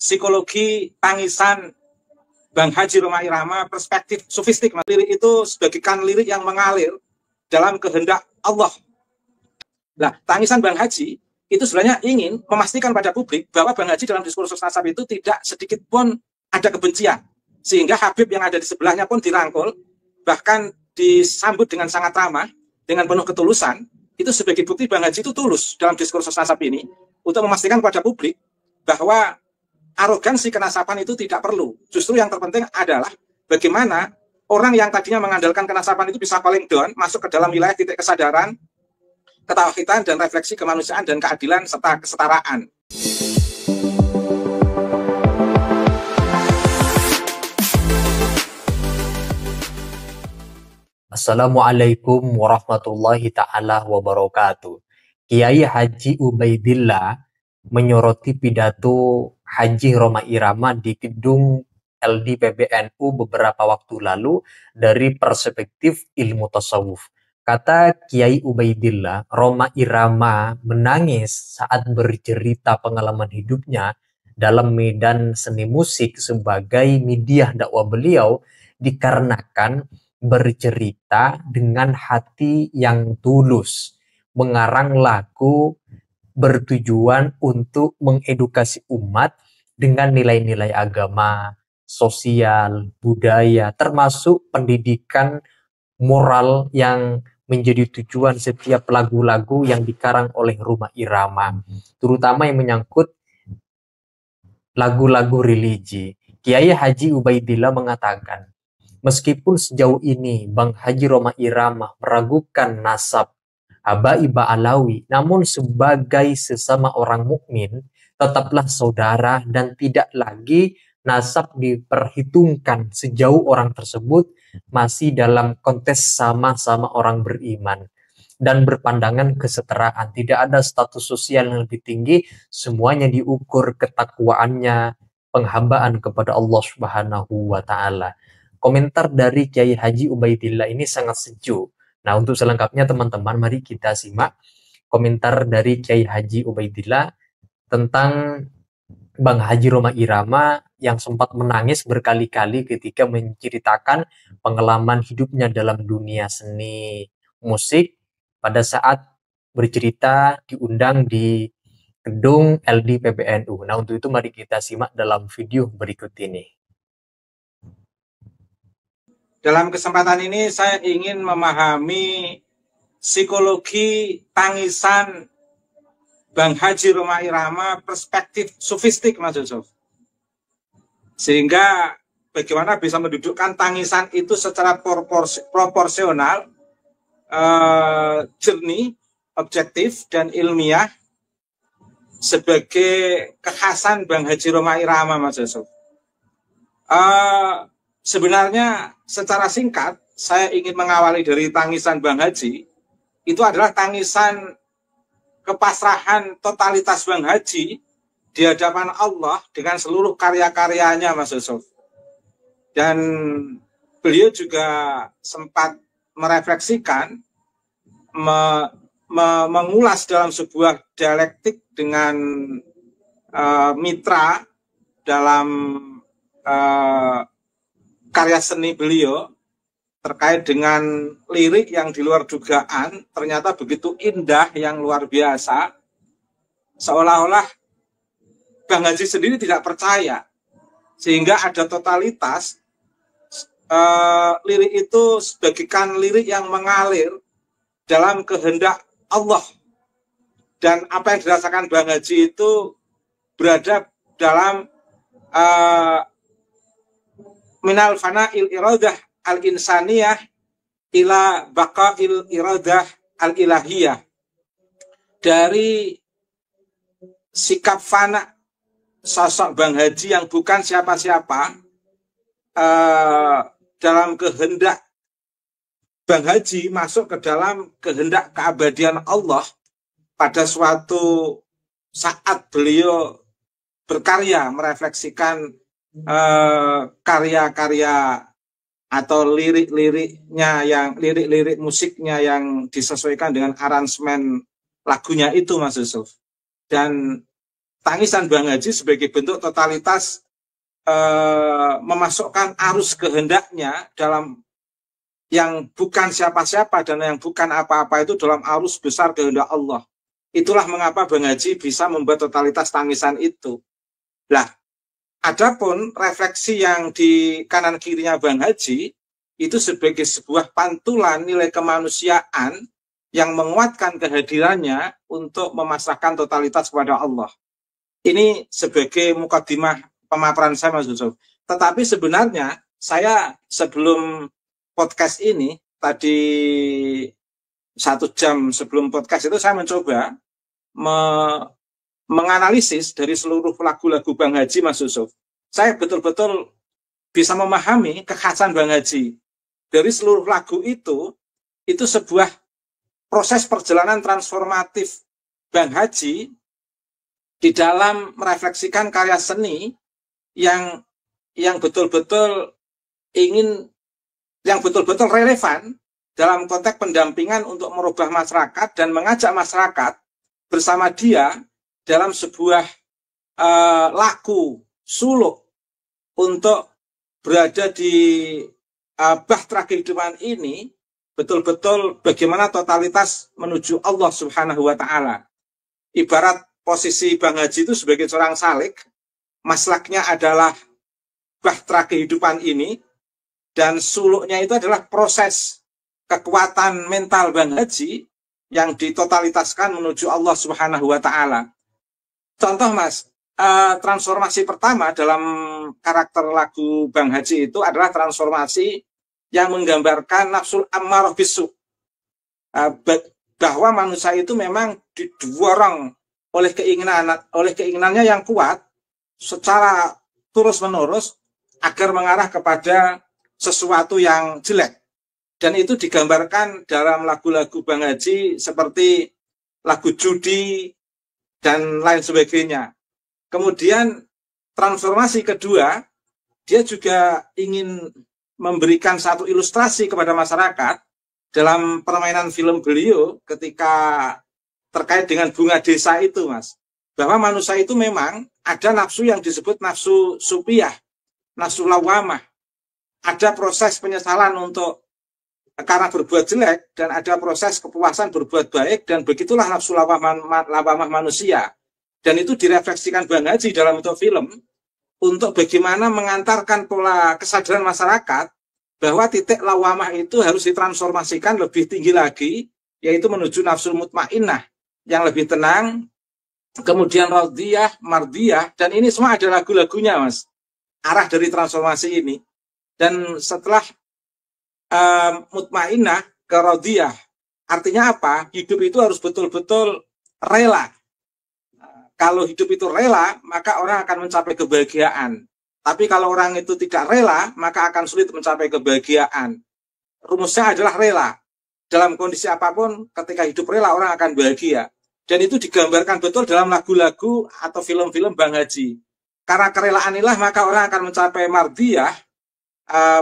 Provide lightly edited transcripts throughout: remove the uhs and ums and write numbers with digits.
psikologi tangisan Bang Haji Rhoma Irama, perspektif sufistik. Lirik itu sebagaikan lirik yang mengalir dalam kehendak Allah. Nah, tangisan Bang Haji itu sebenarnya ingin memastikan pada publik bahwa Bang Haji dalam diskursus nasab itu tidak sedikit pun ada kebencian. Sehingga Habib yang ada di sebelahnya pun dirangkul, bahkan disambut dengan sangat ramah, dengan penuh ketulusan. Itu sebagai bukti Bang Haji itu tulus dalam diskursus nasab ini untuk memastikan kepada publik bahwa arogansi kenasaban itu tidak perlu. Justru yang terpenting adalah bagaimana orang yang tadinya mengandalkan kenasaban itu bisa paling down, masuk ke dalam wilayah titik kesadaran, ketauhidan dan refleksi kemanusiaan dan keadilan serta kesetaraan. Assalamualaikum warahmatullahi ta'ala wabarakatuh. Kiai Haji Ubaidillah menyoroti pidato Haji Rhoma Irama di gedung LD PBNU beberapa waktu lalu dari perspektif ilmu tasawuf. Kata Kiai Ubaidillah, Rhoma Irama menangis saat bercerita pengalaman hidupnya dalam medan seni musik sebagai media dakwah beliau dikarenakan bercerita dengan hati yang tulus, mengarang lagu bertujuan untuk mengedukasi umat dengan nilai-nilai agama, sosial, budaya, termasuk pendidikan moral yang menjadi tujuan setiap lagu-lagu yang dikarang oleh Rhoma Irama, terutama yang menyangkut lagu-lagu religi. Kiai Haji Ubaidillah mengatakan, meskipun sejauh ini Bang Haji Rhoma Irama meragukan nasab Habaib Ba'alawi, namun sebagai sesama orang mukmin tetaplah saudara dan tidak lagi nasab diperhitungkan sejauh orang tersebut masih dalam konteks sama-sama orang beriman dan berpandangan kesetaraan. Tidak ada status sosial yang lebih tinggi, semuanya diukur ketakwaannya, penghambaan kepada Allah Subhanahu wa Ta'ala. Komentar dari Kiai Haji Ubaidillah ini sangat sejuk. Nah, untuk selengkapnya teman-teman, mari kita simak komentar dari Kiai Haji Ubaidillah tentang Bang Haji Rhoma Irama yang sempat menangis berkali-kali ketika menceritakan pengalaman hidupnya dalam dunia seni musik pada saat bercerita diundang di gedung LD PBNU. Nah, untuk itu mari kita simak dalam video berikut ini. Dalam kesempatan ini saya ingin memahami psikologi tangisan Bang Haji Rhoma Irama, perspektif sufistik, Mas Yusuf. Sehingga bagaimana bisa mendudukkan tangisan itu secara proporsional, jernih, objektif, dan ilmiah sebagai kekhasan Bang Haji Rhoma Irama, Mas Yusuf. Sebenarnya secara singkat, saya ingin mengawali dari tangisan Bang Haji. Itu adalah tangisan kepasrahan totalitas Bang Haji di hadapan Allah dengan seluruh karya-karyanya, Mas Yusuf. Dan beliau juga sempat merefleksikan, mengulas dalam sebuah dialektik dengan mitra dalam karya seni beliau terkait dengan lirik yang di luar dugaan, ternyata begitu indah, yang luar biasa, seolah-olah Bang Haji sendiri tidak percaya, sehingga ada totalitas lirik itu sebagaikan lirik yang mengalir dalam kehendak Allah, dan apa yang dirasakan Bang Haji itu berada dalam minal fana'il iradah al-insaniyah ila baqa'il iradah al-ilahiyah. Dari sikap fana sosok Bang Haji yang bukan siapa-siapa, dalam kehendak Bang Haji masuk ke dalam kehendak keabadian Allah. Pada suatu saat beliau berkarya, merefleksikan karya-karya atau lirik-liriknya, yang lirik-lirik musiknya yang disesuaikan dengan aransemen lagunya itu, Mas Yusuf. Dan tangisan Bang Haji sebagai bentuk totalitas memasukkan arus kehendaknya dalam yang bukan siapa-siapa dan yang bukan apa-apa itu dalam arus besar kehendak Allah. Itulah mengapa Bang Haji bisa membuat totalitas tangisan itu. Lah, adapun refleksi yang di kanan kirinya Bang Haji itu sebagai sebuah pantulan nilai kemanusiaan yang menguatkan kehadirannya untuk memasrahkan totalitas kepada Allah. Ini sebagai mukadimah pemaparan saya, Mas Yusuf. Tetapi sebenarnya saya sebelum podcast ini, tadi 1 jam sebelum podcast itu saya mencoba menganalisis dari seluruh lagu-lagu Bang Haji, Mas Yusuf. Saya betul-betul bisa memahami kekhasan Bang Haji. Dari seluruh lagu itu sebuah proses perjalanan transformatif Bang Haji di dalam merefleksikan karya seni yang betul-betul relevan dalam konteks pendampingan untuk merubah masyarakat dan mengajak masyarakat bersama dia dalam sebuah laku suluk untuk berada di bahtera kehidupan ini, betul-betul bagaimana totalitas menuju Allah Subhanahu wa Ta'ala. Ibarat posisi Bang Haji itu sebagai seorang salik, maslaknya adalah bahtera kehidupan ini, dan suluknya itu adalah proses kekuatan mental Bang Haji yang ditotalitaskan menuju Allah Subhanahu wa Ta'ala. Contoh, Mas, transformasi pertama dalam karakter lagu Bang Haji itu adalah transformasi yang menggambarkan nafsul ammarah bisu, bahwa manusia itu memang didorong oleh keinginannya yang kuat secara terus-menerus agar mengarah kepada sesuatu yang jelek. Dan itu digambarkan dalam lagu-lagu Bang Haji seperti lagu judi dan lain sebagainya. Kemudian transformasi kedua, dia juga ingin memberikan satu ilustrasi kepada masyarakat dalam permainan film beliau ketika terkait dengan bunga desa itu, Mas. Bahwa manusia itu memang ada nafsu yang disebut nafsu supiyah, nafsu lawamah. Ada proses penyesalan karena berbuat jelek, dan ada proses kepuasan berbuat baik, dan begitulah nafsu lawamah manusia. Dan itu direfleksikan Bang Haji dalam bentuk film untuk bagaimana mengantarkan pola kesadaran masyarakat bahwa titik lawamah itu harus ditransformasikan lebih tinggi lagi, yaitu menuju nafsu mutmainnah yang lebih tenang, kemudian radiyah, mardiyah, dan ini semua ada lagu-lagunya, Mas. Arah dari transformasi ini. Dan setelah mutmainnah ke radiyah, artinya apa? Hidup itu harus betul-betul rela. Kalau hidup itu rela, maka orang akan mencapai kebahagiaan. Tapi kalau orang itu tidak rela, maka akan sulit mencapai kebahagiaan. Rumusnya adalah rela. Dalam kondisi apapun, ketika hidup rela, orang akan bahagia. Dan itu digambarkan betul dalam lagu-lagu atau film-film Bang Haji. Karena kerelaan inilah, maka orang akan mencapai mardiyah,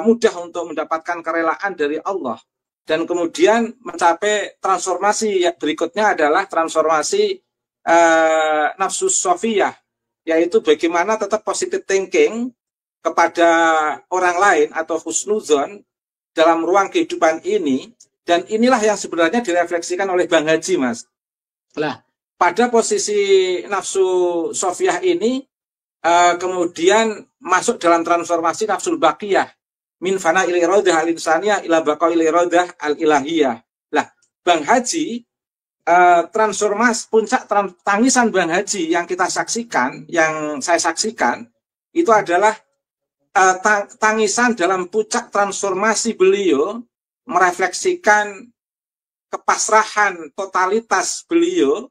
mudah untuk mendapatkan kerelaan dari Allah. Dan kemudian mencapai transformasi berikutnya adalah transformasi nafsu sofiyah, yaitu bagaimana tetap positive thinking kepada orang lain atau husnuzon dalam ruang kehidupan ini. Dan inilah yang sebenarnya direfleksikan oleh Bang Haji, Mas. Nah, pada posisi nafsu sofiyah ini kemudian masuk dalam transformasi nafsul baqiyah min fana ila iradah al-insaniyah ila baqa ila iradah al-ilahiyah. Lah, Bang Haji transformasi puncak tangisan Bang Haji yang kita saksikan, yang saya saksikan, itu adalah tangisan dalam puncak transformasi beliau merefleksikan kepasrahan totalitas beliau,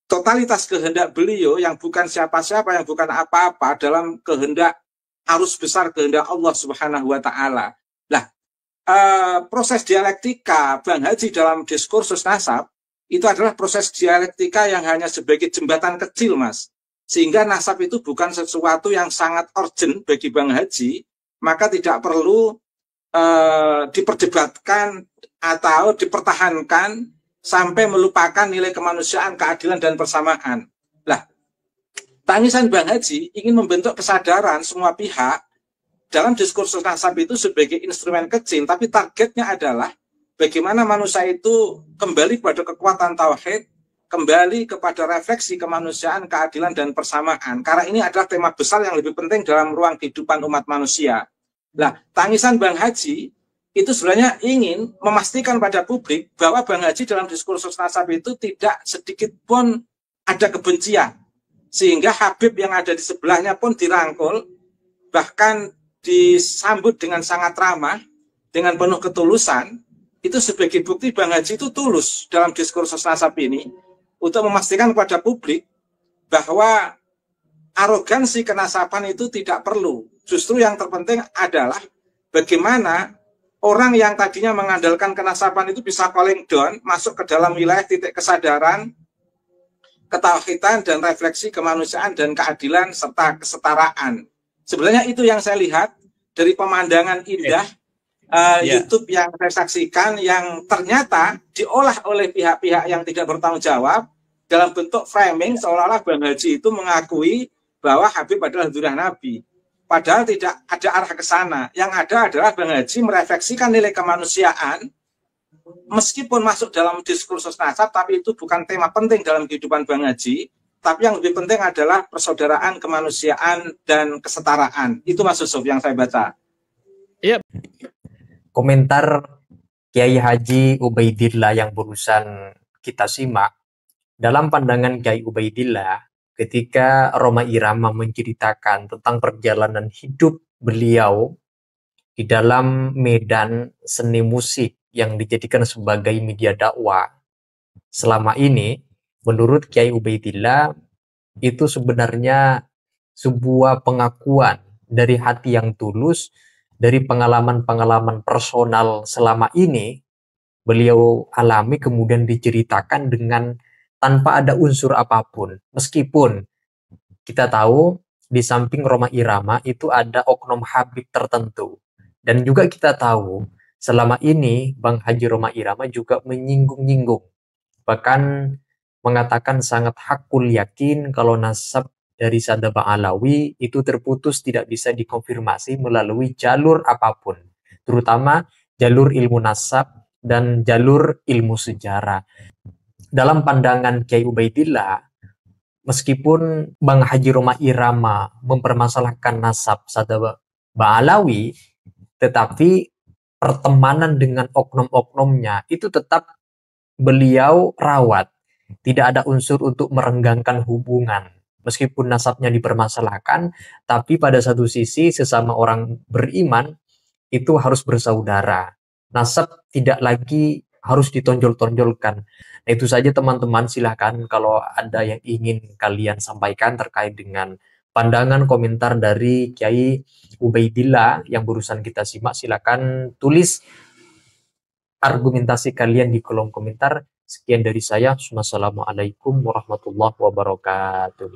totalitas kehendak beliau yang bukan siapa-siapa, yang bukan apa-apa dalam kehendak arus besar kehendak Allah Subhanahu wa Ta'ala. Nah, proses dialektika Bang Haji dalam diskursus nasab itu adalah proses dialektika yang hanya sebagai jembatan kecil, Mas. Sehingga nasab itu bukan sesuatu yang sangat urgent bagi Bang Haji, maka tidak perlu diperdebatkan atau dipertahankan sampai melupakan nilai kemanusiaan, keadilan, dan persamaan. Lah, Tangisan Bang Haji ingin membentuk kesadaran semua pihak dalam diskursus nasab itu sebagai instrumen kecil, tapi targetnya adalah bagaimana manusia itu kembali pada kekuatan tauhid, kembali kepada refleksi kemanusiaan, keadilan, dan persamaan. Karena ini adalah tema besar yang lebih penting dalam ruang kehidupan umat manusia. Nah, tangisan Bang Haji itu sebenarnya ingin memastikan pada publik bahwa Bang Haji dalam diskursus nasab itu tidak sedikit pun ada kebencian. Sehingga Habib yang ada di sebelahnya pun dirangkul, bahkan disambut dengan sangat ramah, dengan penuh ketulusan. Itu sebagai bukti Bang Haji itu tulus dalam diskursus nasab ini untuk memastikan kepada publik bahwa arogansi kenasaban itu tidak perlu. Justru yang terpenting adalah bagaimana orang yang tadinya mengandalkan kenasaban itu bisa calling down, masuk ke dalam wilayah titik kesadaran, ketauhidan, dan refleksi kemanusiaan dan keadilan serta kesetaraan. Sebenarnya itu yang saya lihat dari pemandangan indah YouTube yang saya saksikan, yang ternyata diolah oleh pihak-pihak yang tidak bertanggung jawab dalam bentuk framing seolah-olah Bang Haji itu mengakui bahwa Habib adalah zuriyah Nabi. Padahal tidak ada arah ke sana. Yang ada adalah Bang Haji merefleksikan nilai kemanusiaan meskipun masuk dalam diskursus nasab, tapi itu bukan tema penting dalam kehidupan Bang Haji. Tapi yang lebih penting adalah persaudaraan, kemanusiaan, dan kesetaraan. Itu Mas Yusuf yang saya baca. Iya. Komentar Kiai Haji Ubaidillah yang barusan kita simak, dalam pandangan Kiai Ubaidillah, ketika Rhoma Irama menceritakan tentang perjalanan hidup beliau di dalam medan seni musik yang dijadikan sebagai media dakwah selama ini, menurut Kiai Ubaidillah itu sebenarnya sebuah pengakuan dari hati yang tulus, dari pengalaman-pengalaman personal selama ini beliau alami kemudian diceritakan dengan tanpa ada unsur apapun. Meskipun kita tahu di samping Rhoma Irama itu ada oknum Habib tertentu. Dan juga kita tahu selama ini Bang Haji Rhoma Irama juga menyinggung-nyinggung, bahkan mengatakan sangat hakul yakin kalau nasab dari Sadaba Alawi itu terputus, tidak bisa dikonfirmasi melalui jalur apapun, terutama jalur ilmu nasab dan jalur ilmu sejarah. Dalam pandangan Kiai Ubaidillah, meskipun Bang Haji Rhoma Irama mempermasalahkan nasab Sadaba Alawi, tetapi pertemanan dengan oknum-oknumnya itu tetap beliau rawat. Tidak ada unsur untuk merenggangkan hubungan. Meskipun nasabnya dipermasalahkan, tapi pada satu sisi sesama orang beriman itu harus bersaudara. Nasab tidak lagi harus ditonjol-tonjolkan. Nah, itu saja teman-teman, silahkan kalau ada yang ingin kalian sampaikan terkait dengan pandangan komentar dari Kiai Ubaidillah yang barusan kita simak. Silakan tulis argumentasi kalian di kolom komentar. Sekian dari saya. Wassalamualaikum warahmatullahi wabarakatuh.